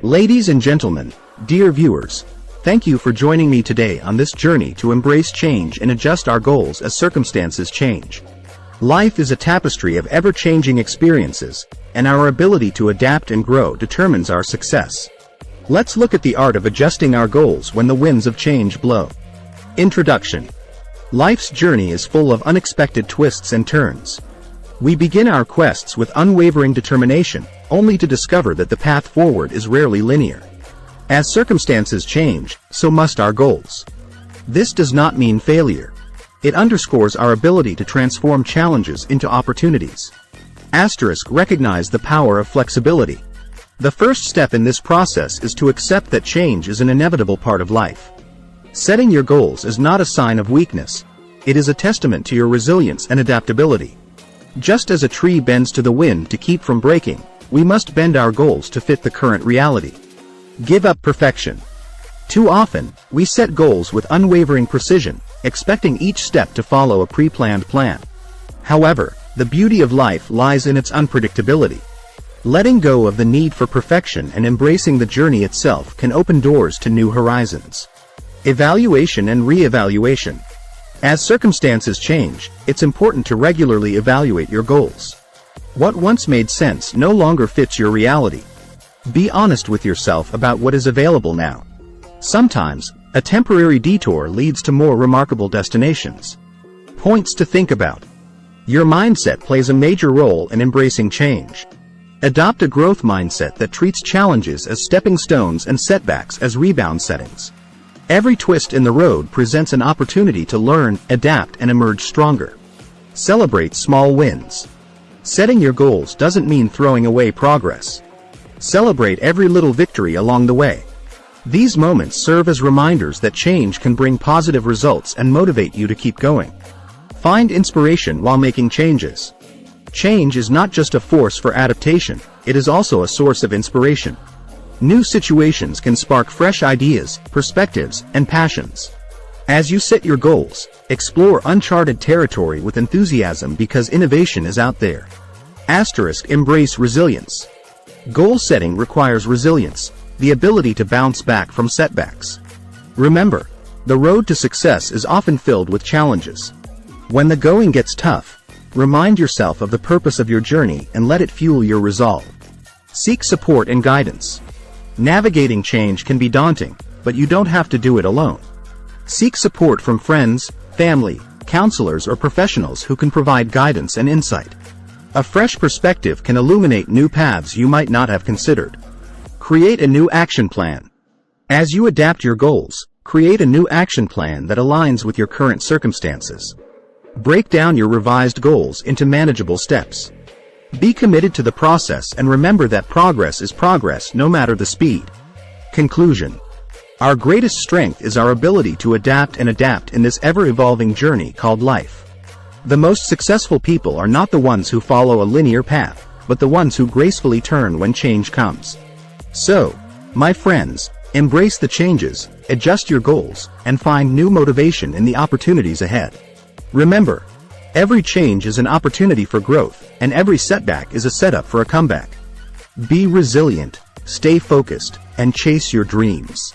Ladies and gentlemen, dear viewers, thank you for joining me today on this journey to embrace change and adjust our goals as circumstances change. Life is a tapestry of ever-changing experiences, and our ability to adapt and grow determines our success. Let's look at the art of adjusting our goals when the winds of change blow. Introduction. Life's journey is full of unexpected twists and turns. We begin our quests with unwavering determination, only to discover that the path forward is rarely linear. As circumstances change, so must our goals. This does not mean failure. It underscores our ability to transform challenges into opportunities. Recognize the power of flexibility. The first step in this process is to accept that change is an inevitable part of life. Setting your goals is not a sign of weakness. It is a testament to your resilience and adaptability. Just as a tree bends to the wind to keep from breaking, we must bend our goals to fit the current reality. Give up perfection. Too often, we set goals with unwavering precision, expecting each step to follow a pre-planned plan. However, the beauty of life lies in its unpredictability. Letting go of the need for perfection and embracing the journey itself can open doors to new horizons. Evaluation and re-evaluation. As circumstances change, it's important to regularly evaluate your goals. What once made sense no longer fits your reality. Be honest with yourself about what is available now. Sometimes, a temporary detour leads to more remarkable destinations. Points to think about. Your mindset plays a major role in embracing change. Adopt a growth mindset that treats challenges as stepping stones and setbacks as rebound settings. Every twist in the road presents an opportunity to learn, adapt, and emerge stronger. Celebrate small wins. Setting your goals doesn't mean throwing away progress. Celebrate every little victory along the way. These moments serve as reminders that change can bring positive results and motivate you to keep going. Find inspiration while making changes. Change is not just a force for adaptation, it is also a source of inspiration. New situations can spark fresh ideas, perspectives, and passions. As you set your goals, explore uncharted territory with enthusiasm because innovation is out there. Embrace resilience. Goal setting requires resilience, the ability to bounce back from setbacks. Remember, the road to success is often filled with challenges. When the going gets tough, remind yourself of the purpose of your journey and let it fuel your resolve. Seek support and guidance. Navigating change can be daunting, but you don't have to do it alone. Seek support from friends, family, counselors, or professionals who can provide guidance and insight. A fresh perspective can illuminate new paths you might not have considered. Create a new action plan. As you adapt your goals, create a new action plan that aligns with your current circumstances. Break down your revised goals into manageable steps. Be committed to the process and remember that progress is progress no matter the speed. Conclusion. Our greatest strength is our ability to adapt in this ever-evolving journey called life. The most successful people are not the ones who follow a linear path, but the ones who gracefully turn when change comes. So, my friends, embrace the changes, adjust your goals, and find new motivation in the opportunities ahead. Remember, every change is an opportunity for growth, and every setback is a setup for a comeback. Be resilient, stay focused, and chase your dreams.